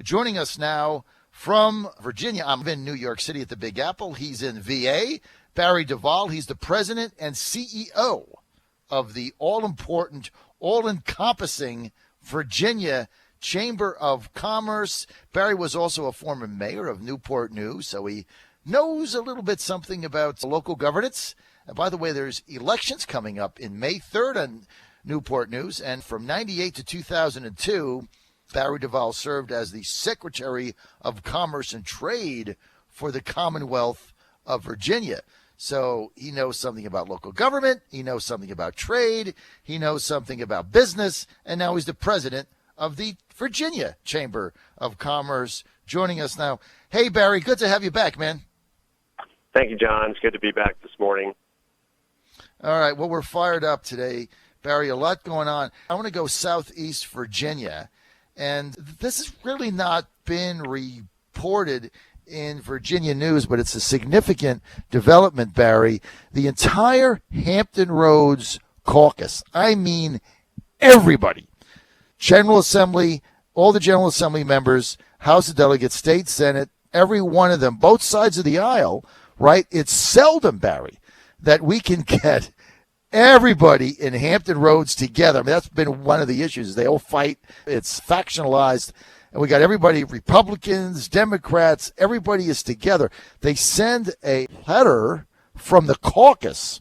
Joining us now from Virginia. I'm in New York City at the Big Apple. He's in VA. Barry Duval, he's the president and CEO of the all-important, all-encompassing Virginia Chamber of Commerce. Barry was also a former mayor of Newport News, so he knows a little bit something about local governance. And by the way, there's elections coming up in May 3rd on Newport News. And from 98 to 2002, Barry Duval served as the Secretary of Commerce and Trade for the Commonwealth of Virginia. So he knows something about local government. He knows something about trade. He knows something about business. And now he's the president of the Virginia Chamber of Commerce, joining us now. Hey, Barry, good to have you back, man. Thank you, John. It's good to be back this morning. All right. Well, we're fired up today, Barry. A lot going on. I want to go Southeast Virginia. And this has really not been reported in Virginia news, but it's a significant development, Barry. The entire Hampton Roads caucus, I mean everybody, General Assembly, all the General Assembly members, House of Delegates, State Senate, every one of them, both sides of the aisle, right? It's seldom, Barry, that we can get everybody in Hampton Roads together. I mean, that's been one of the issues. They all fight. It's factionalized. And we got everybody, Republicans, Democrats, everybody is together. They send a letter from the caucus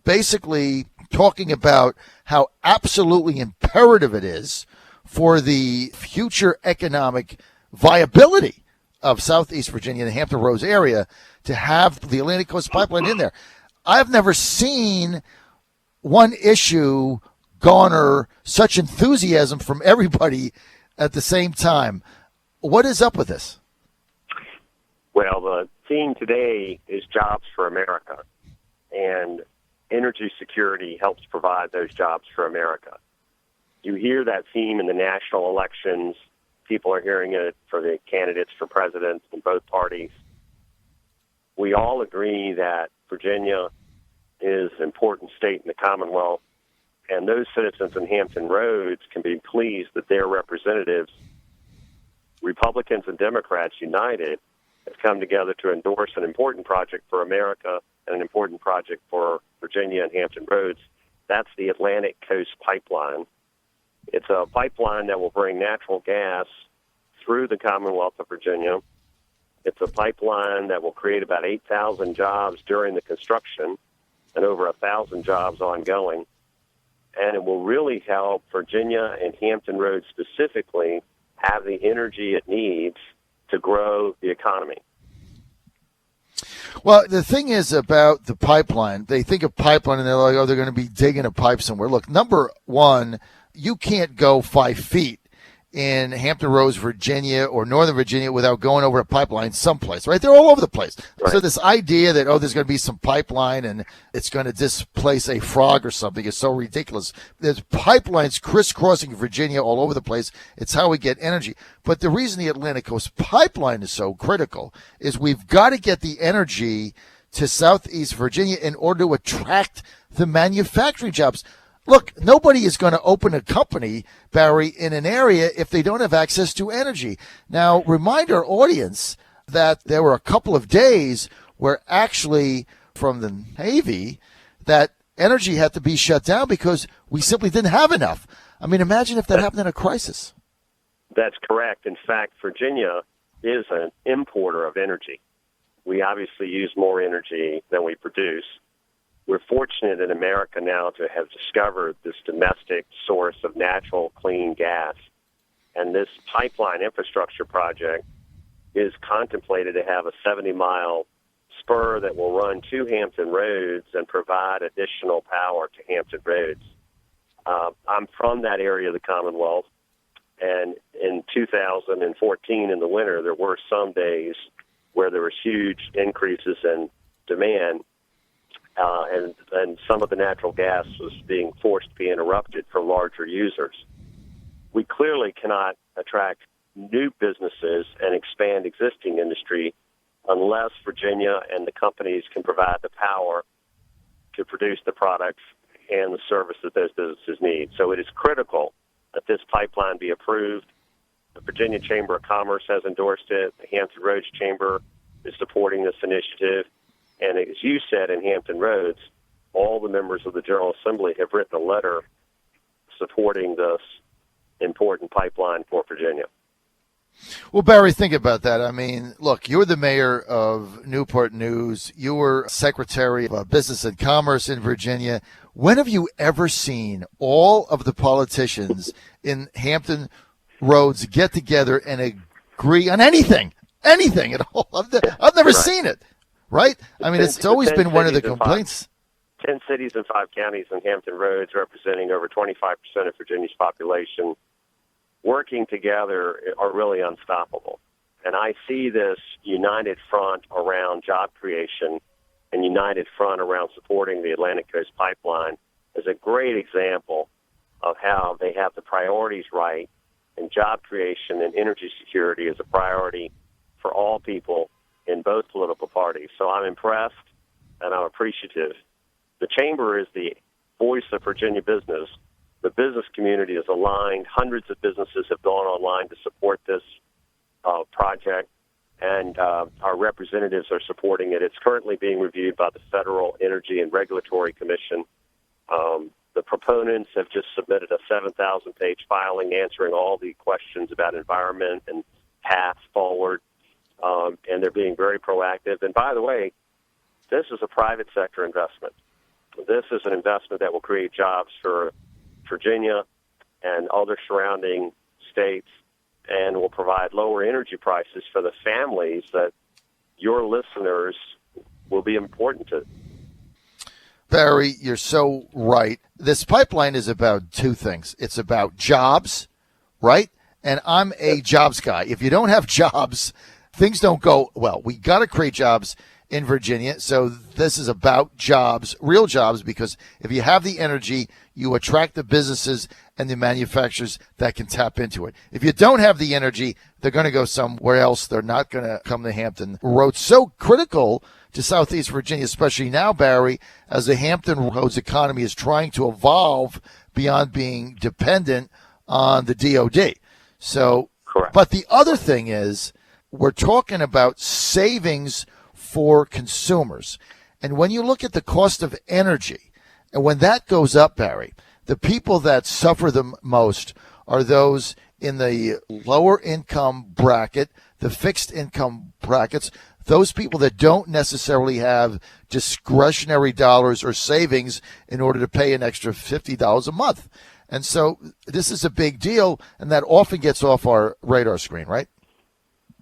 basically talking about how absolutely imperative it is for the future economic viability of Southeast Virginia and the Hampton Roads area to have the Atlantic Coast Pipeline in there. I've never seen one issue garner such enthusiasm from everybody at the same time. What is up with this? Well, the theme today is jobs for America, and energy security helps provide those jobs for America. You hear that theme in the national elections. People are hearing it for the candidates for president in both parties. We all agree that Virginia is an important state in the Commonwealth, and those citizens in Hampton Roads can be pleased that their representatives, Republicans and Democrats united, have come together to endorse an important project for America and an important project for Virginia and Hampton Roads. That's the Atlantic Coast Pipeline. It's a pipeline that will bring natural gas through the Commonwealth of Virginia. It's a pipeline that will create about 8,000 jobs during the construction and over 1,000 jobs ongoing. And it will really help Virginia and Hampton Roads specifically have the energy it needs to grow the economy. Well, the thing is about the pipeline, they think of pipeline and they're like, oh, they're going to be digging a pipe somewhere. Look, number one, you can't go 5 feet in Hampton Roads, Virginia, or Northern Virginia without going over a pipeline someplace, right? They're all over the place. Right. So this idea that, there's going to be some pipeline and it's going to displace a frog or something is so ridiculous. There's pipelines crisscrossing Virginia all over the place. It's how we get energy. But the reason the Atlantic Coast Pipeline is so critical is we've got to get the energy to Southeast Virginia in order to attract the manufacturing jobs. Look, nobody is going to open a company, Barry, in an area if they don't have access to energy. Now, remind our audience that there were a couple of days where actually from the Navy that energy had to be shut down because we simply didn't have enough. I mean, imagine if that happened in a crisis. That's correct. In fact, Virginia is an importer of energy. We obviously use more energy than we produce. We're fortunate in America now to have discovered this domestic source of natural, clean gas. And this pipeline infrastructure project is contemplated to have a 70-mile spur that will run to Hampton Roads and provide additional power to Hampton Roads. I'm from that area of the Commonwealth, and in 2014 in the winter, there were some days where there were huge increases in demand. And some of the natural gas was being forced to be interrupted for larger users. We clearly cannot attract new businesses and expand existing industry unless Virginia and the companies can provide the power to produce the products and the service that those businesses need. So it is critical that this pipeline be approved. The Virginia Chamber of Commerce has endorsed it. The Hampton Roads Chamber is supporting this initiative. And as you said, in Hampton Roads, all the members of the General Assembly have written a letter supporting this important pipeline for Virginia. Well, Barry, think about that. I mean, look, you're the mayor of Newport News. You were Secretary of Business and Commerce in Virginia. When have you ever seen all of the politicians in Hampton Roads get together and agree on anything at all? I've never seen it, right? I mean, it's always been one of the complaints. 10 cities and 5 counties in Hampton Roads, representing over 25% of Virginia's population, working together are really unstoppable. And I see this united front around job creation and united front around supporting the Atlantic Coast Pipeline as a great example of how they have the priorities right, and job creation and energy security is a priority for all people in both political parties. So I'm impressed and I'm appreciative. The Chamber is the voice of Virginia business. The business community is aligned. Hundreds of businesses have gone online to support this project, and our representatives are supporting it. It's currently being reviewed by the Federal Energy and Regulatory Commission. The proponents have just submitted a 7,000-page filing answering all the questions about environment and paths forward, and they're being very proactive. And by the way, this is a private sector investment. This is an investment that will create jobs for Virginia and other surrounding states, and will provide lower energy prices for the families that your listeners will be important to. Barry, you're so right. This pipeline is about two things. It's about jobs, right? And I'm a jobs guy. If you don't have jobs, things don't go well. We got to create jobs in Virginia. So this is about jobs, real jobs, because if you have the energy, you attract the businesses and the manufacturers that can tap into it. If you don't have the energy, they're going to go somewhere else. They're not going to come to Hampton Roads. So critical to Southeast Virginia, especially now, Barry, as the Hampton Roads economy is trying to evolve beyond being dependent on the DOD. So, correct. But the other thing is, we're talking about savings for consumers. And when you look at the cost of energy, and when that goes up, Barry, the people that suffer the most are those in the lower income bracket, the fixed income brackets, those people that don't necessarily have discretionary dollars or savings in order to pay an extra $50 a month. And so this is a big deal, and that often gets off our radar screen, right?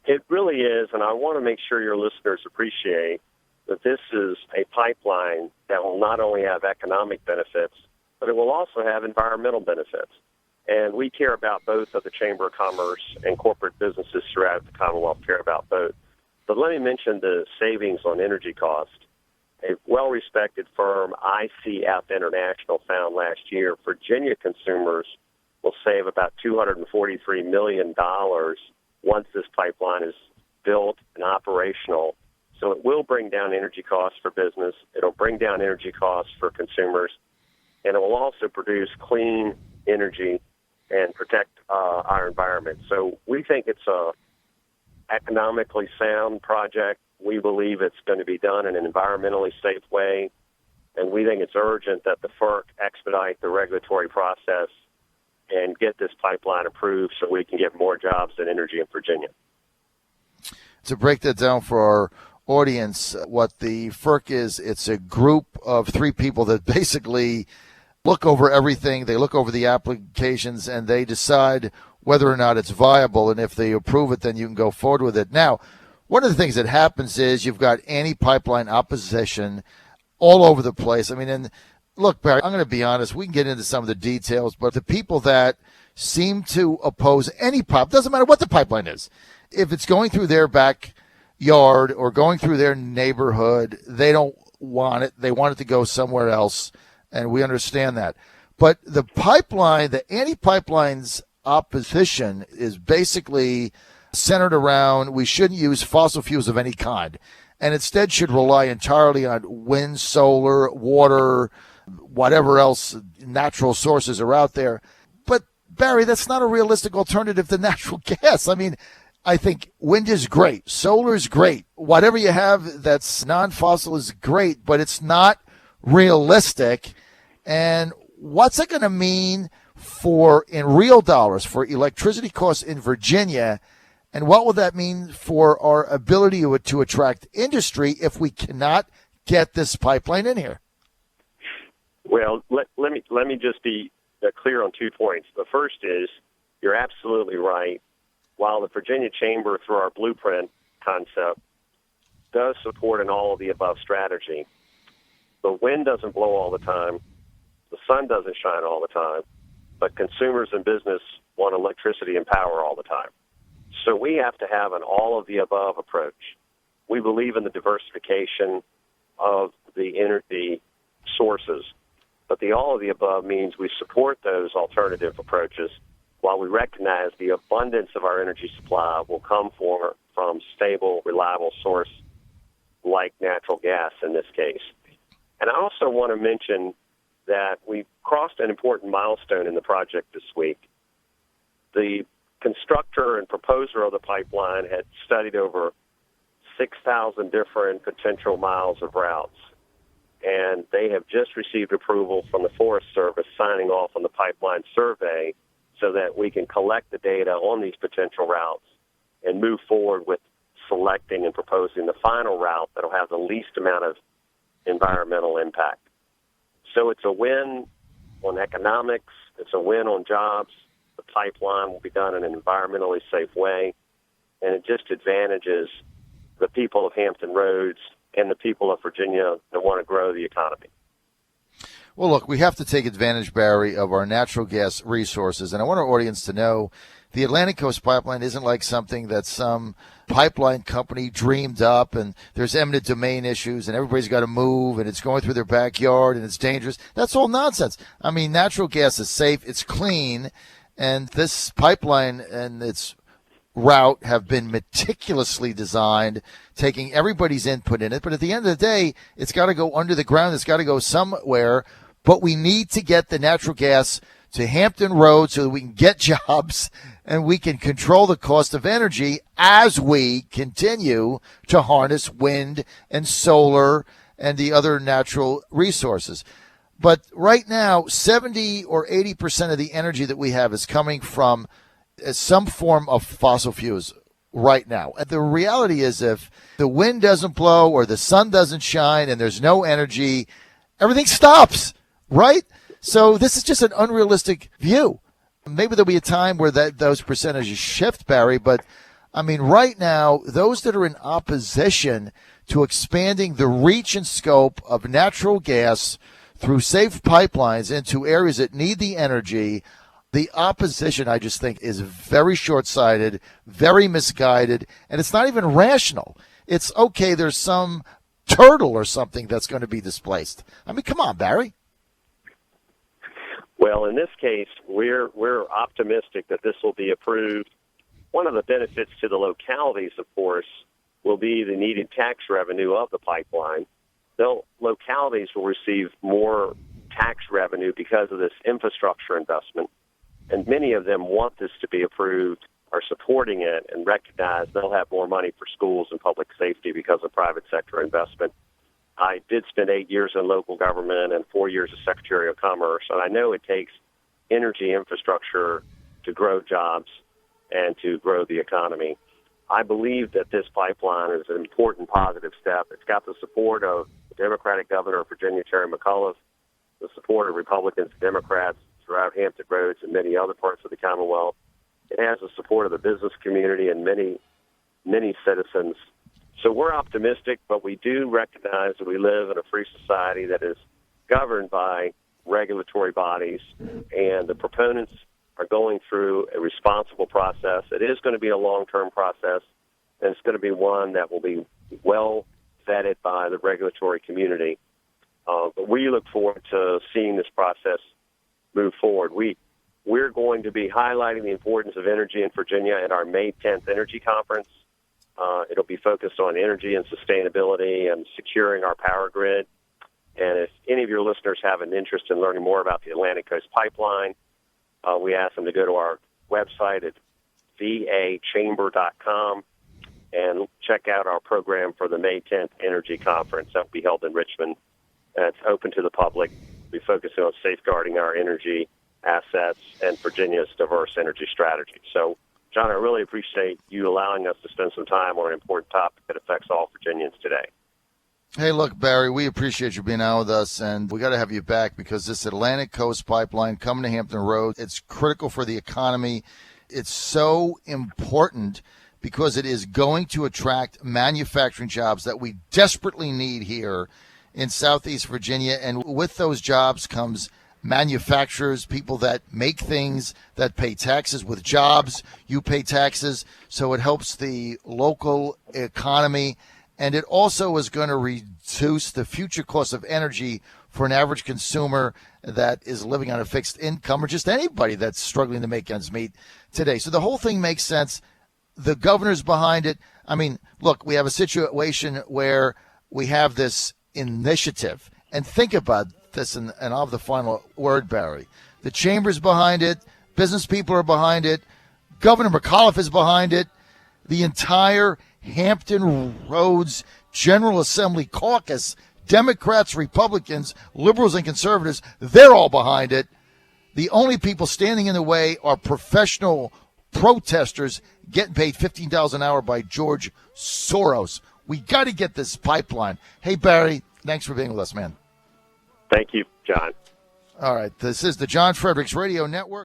It really is, and I want to make sure your listeners appreciate that this is a pipeline that will not only have economic benefits, but it will also have environmental benefits. And we care about both of the Chamber of Commerce, and corporate businesses throughout the Commonwealth care about both. But let me mention the savings on energy cost. A well-respected firm, ICF International, found last year Virginia consumers will save about $243 million once this pipeline is built and operational. So it will bring down energy costs for business. It'll bring down energy costs for consumers, and it will also produce clean energy and protect our environment. So we think it's a economically sound project. We believe it's going to be done in an environmentally safe way, and we think it's urgent that the FERC expedite the regulatory process and get this pipeline approved so we can get more jobs and energy in Virginia. To break that down for our audience, what the FERC is, it's a group of 3 people that basically look over everything. They look over the applications and they decide whether or not it's viable. And if they approve it, then you can go forward with it. Now, one of the things that happens is you've got anti-pipeline opposition all over the place. I mean, and look, Barry, I'm going to be honest. We can get into some of the details, but the people that seem to oppose any pipe, doesn't matter what the pipeline is, if it's going through their backyard or going through their neighborhood, they don't want it. They want it to go somewhere else, and we understand that. But the pipeline, the anti-pipelines opposition is basically centered around we shouldn't use fossil fuels of any kind, and instead should rely entirely on wind, solar, water, whatever else natural sources are out there. But Barry, that's not a realistic alternative to natural gas. I mean, I think wind is great. Solar is great. Whatever you have that's non-fossil is great, but it's not realistic. And what's it going to mean for, in real dollars, for electricity costs in Virginia? And what will that mean for our ability to attract industry if we cannot get this pipeline in here? Well, let me just be clear on 2 points. The first is, you're absolutely right. While the Virginia Chamber, through our blueprint concept, does support an all-of-the-above strategy, the wind doesn't blow all the time, the sun doesn't shine all the time, but consumers and business want electricity and power all the time. So we have to have an all-of-the-above approach. We believe in the diversification of the energy sources, but the all-of-the-above means we support those alternative approaches while we recognize the abundance of our energy supply will come from stable, reliable source like natural gas in this case. And I also want to mention that we crossed an important milestone in the project this week. The constructor and proposer of the pipeline had studied over 6,000 different potential miles of routes, and they have just received approval from the Forest Service signing off on the pipeline survey so that we can collect the data on these potential routes and move forward with selecting and proposing the final route that will have the least amount of environmental impact. So it's a win on economics, it's a win on jobs, the pipeline will be done in an environmentally safe way, and it just advantages the people of Hampton Roads and the people of Virginia that want to grow the economy. Well, look, we have to take advantage, Barry, of our natural gas resources. And I want our audience to know the Atlantic Coast Pipeline isn't like something that some pipeline company dreamed up and there's eminent domain issues and everybody's got to move and it's going through their backyard and it's dangerous. That's all nonsense. I mean, natural gas is safe, it's clean, and this pipeline and its route have been meticulously designed, taking everybody's input in it. But at the end of the day, it's got to go under the ground. It's got to go somewhere. But we need to get the natural gas to Hampton Roads so that we can get jobs and we can control the cost of energy as we continue to harness wind and solar and the other natural resources. But right now, 70 or 80% of the energy that we have is coming from some form of fossil fuels right now. And the reality is, if the wind doesn't blow or the sun doesn't shine and there's no energy, everything stops, right? So this is just an unrealistic view. Maybe there'll be a time where those percentages shift, Barry, but I mean, right now, those that are in opposition to expanding the reach and scope of natural gas through safe pipelines into areas that need the energy, the opposition, I just think, is very short-sighted, very misguided, and it's not even rational. It's, okay, there's some turtle or something that's going to be displaced. I mean, come on, Barry. Well, in this case, we're optimistic that this will be approved. One of the benefits to the localities, of course, will be the needed tax revenue of the pipeline. Localities will receive more tax revenue because of this infrastructure investment, and many of them want this to be approved, are supporting it, and recognize they'll have more money for schools and public safety because of private sector investment. I did spend 8 years in local government and 4 years as Secretary of Commerce, and I know it takes energy infrastructure to grow jobs and to grow the economy. I believe that this pipeline is an important positive step. It's got the support of the Democratic governor of Virginia, Terry McAuliffe, the support of Republicans and Democrats throughout Hampton Roads and many other parts of the Commonwealth. It has the support of the business community and many, many citizens. So we're optimistic, but we do recognize that we live in a free society that is governed by regulatory bodies, and the proponents are going through a responsible process. It is going to be a long-term process, and it's going to be one that will be well vetted by the regulatory community. But we look forward to seeing this process move forward. We're going to be highlighting the importance of energy in Virginia at our May 10th Energy Conference. It'll be focused on energy and sustainability and securing our power grid. And if any of your listeners have an interest in learning more about the Atlantic Coast Pipeline, we ask them to go to our website at vachamber.com and check out our program for the May 10th Energy Conference that will be held in Richmond. It's open to the public. We focus on safeguarding our energy assets and Virginia's diverse energy strategy. So, John, I really appreciate you allowing us to spend some time on an important topic that affects all Virginians today. Hey, look, Barry, we appreciate you being out with us, and we got to have you back because this Atlantic Coast Pipeline coming to Hampton Roads, it's critical for the economy. It's so important because it is going to attract manufacturing jobs that we desperately need here in Southeast Virginia. And with those jobs comes manufacturers, people that make things, that pay taxes. With jobs, you pay taxes. So it helps the local economy. And it also is going to reduce the future cost of energy for an average consumer that is living on a fixed income or just anybody that's struggling to make ends meet today. So the whole thing makes sense. The governor's behind it. I mean, look, we have a situation where we have this initiative. And think about this, and I'll have the final word, Barry. The chamber's behind it. Business people are behind it. Governor McAuliffe is behind it. The entire Hampton Roads General Assembly caucus, Democrats, Republicans, liberals, and conservatives, they're all behind it. The only people standing in the way are professional protesters getting paid $15 an hour by George Soros. We got to get this pipeline. Hey, Barry, thanks for being with us, man. Thank you, John. All right, this is the John Fredericks Radio Network.